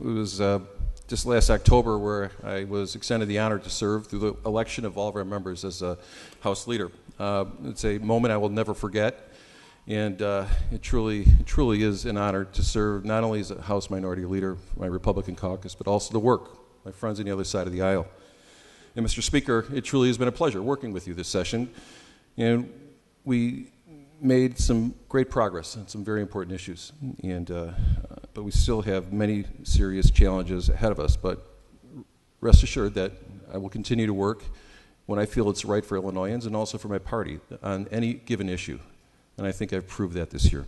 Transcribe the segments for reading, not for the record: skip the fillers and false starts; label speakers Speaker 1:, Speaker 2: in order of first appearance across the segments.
Speaker 1: It was just last October where I was extended the honor to serve through the election of all of our members as a House leader. It's a moment I will never forget, and it truly is an honor to serve not only as a House Minority Leader for my Republican caucus, but also to work with my friends on the other side of the aisle. And Mr. Speaker, it truly has been a pleasure working with you this session, and we made some great progress on some very important issues, and but we still have many serious challenges ahead of us. But rest assured that I will continue to work when I feel it's right for Illinoisans and also for my party on any given issue, and I think I've proved that this year.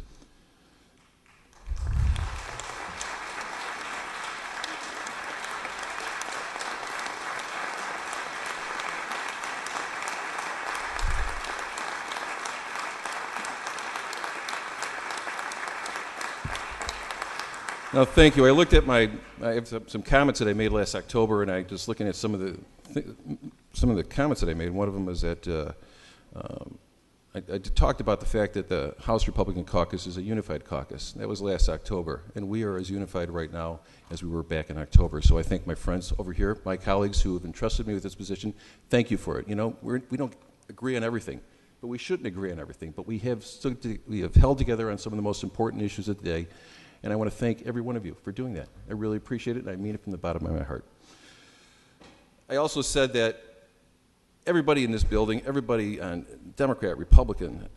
Speaker 1: No, thank you. I looked at I have some comments that I made last October, and I just looking at some of the comments that I made. One of them was that I talked about the fact that the House Republican Caucus is a unified caucus. That was last October, and we are as unified right now as we were back in October. So I thank my friends over here, my colleagues who have entrusted me with this position. Thank you for it. You know, we don't agree on everything, but we shouldn't agree on everything. But we have held together on some of the most important issues of the day. And I want to thank every one of you for doing that. I really appreciate it, and I mean it from the bottom of my heart. I also said that everybody in this building, everybody on Democrat, Republican,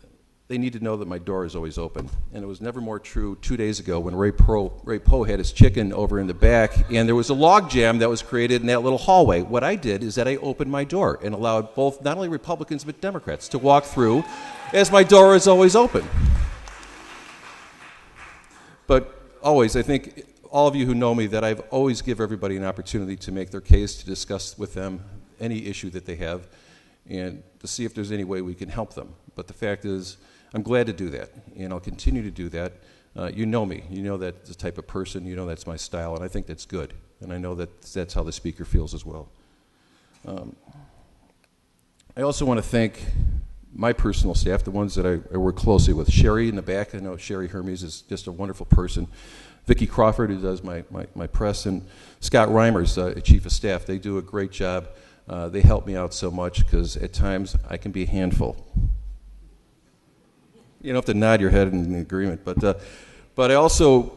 Speaker 1: they need to know that my door is always open. And it was never more true 2 days ago when Ray Poe had his chicken over in the back, and there was a log jam that was created in that little hallway. What I did is that I opened my door and allowed both, not only Republicans, but Democrats to walk through, as my door is always open. But always, I think all of you who know me, that I've always give everybody an opportunity to make their case, to discuss with them any issue that they have, and to see if there's any way we can help them. But the fact is, I'm glad to do that, and I'll continue to do that. You know me. You know that's the type of person. You know that's my style, and I think that's good. And I know that that's how the Speaker feels as well. I also want to thank my personal staff, the ones that I work closely with. Sherry in the back, I know Sherry Hermes is just a wonderful person. Vicki Crawford, who does my press, and Scott Reimers, Chief of Staff. They do a great job. They help me out so much because at times I can be a handful. You don't have to nod your head in agreement, but I also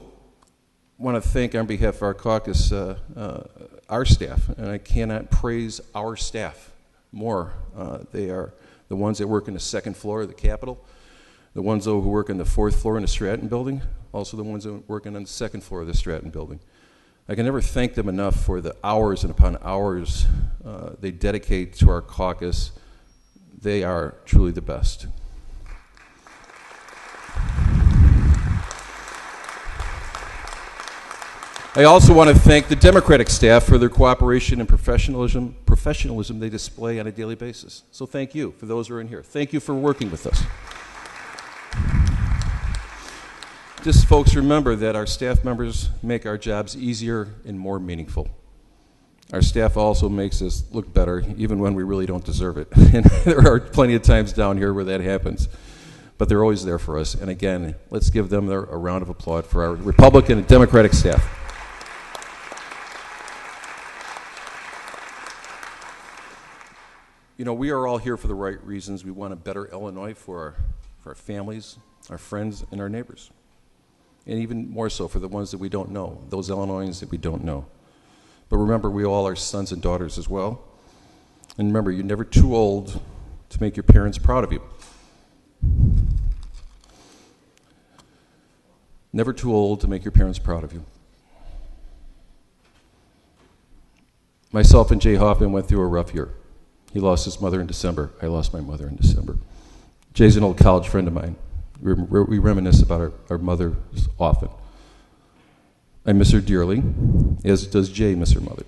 Speaker 1: want to thank on behalf of our caucus our staff, and I cannot praise our staff more. They are the ones that work in the second floor of the Capitol, the ones who work on the fourth floor in the Stratton building, also the ones that are working on the second floor of the Stratton building. I can never thank them enough for the hours and upon hours they dedicate to our caucus. They are truly the best. I also want to thank the Democratic staff for their cooperation and professionalism they display on a daily basis. So thank you for those who are in here. Thank you for working with us. Just folks, remember that our staff members make our jobs easier and more meaningful. Our staff also makes us look better even when we really don't deserve it. And there are plenty of times down here where that happens. But they're always there for us. And again, let's give them a round of applause for our Republican and Democratic staff. You know, we are all here for the right reasons. We want a better Illinois for our families, our friends, and our neighbors. And even more so for the ones that we don't know, those Illinoisans that we don't know. But remember, we all are sons and daughters as well. And remember, you're never too old to make your parents proud of you. Never too old to make your parents proud of you. Myself and Jay Hoffman went through a rough year. He lost his mother in December. I lost my mother in December. Jay's an old college friend of mine. We reminisce about our mothers often. I miss her dearly, as does Jay miss her mother.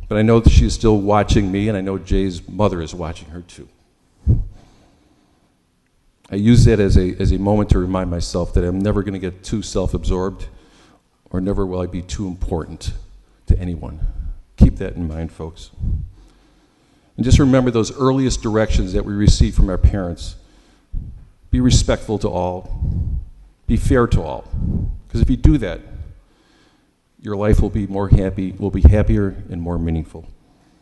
Speaker 1: But I know that she's still watching me, and I know Jay's mother is watching her too. I use that as a moment to remind myself that I'm never going to get too self-absorbed, or never will I be too important to anyone. Keep that in mind, folks. And just remember those earliest directions that we received from our parents. Be respectful to all. Be fair to all. Because if you do that, your life will be more happy, will be happier and more meaningful.